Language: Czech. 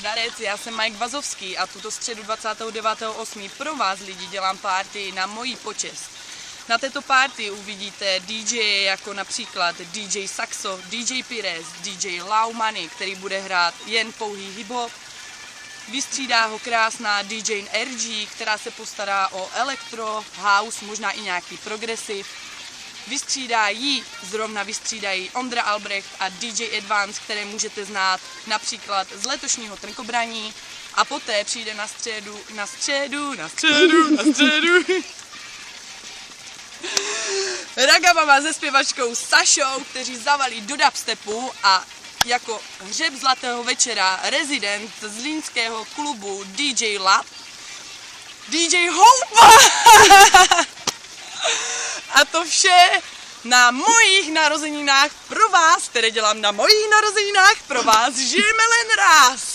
Zdarec, já jsem Mike Vazovský a tuto středu 29.8. pro vás lidi dělám party na mojí počest. Na této party uvidíte DJ jako například DJ Saxo, DJ Pires, DJ Laumany, který bude hrát jen pouhý hip-hop. Vystřídá ho krásná DJ RG, která se postará o elektro, house, možná i nějaký progresiv. Vystřídají Ondra Albrecht a DJ Advance, které můžete znát například z letošního Trnkobraní. A poté přijde na středu Ragababa se zpěvačkou Sašou, kteří zavalí do dubstepu a jako hřeb zlatého večera rezident z línského klubu DJ Lab, DJ Houpa! A to vše na mojich narozeninách pro vás, které dělám na mojich narozeninách pro vás. Žijeme len raz!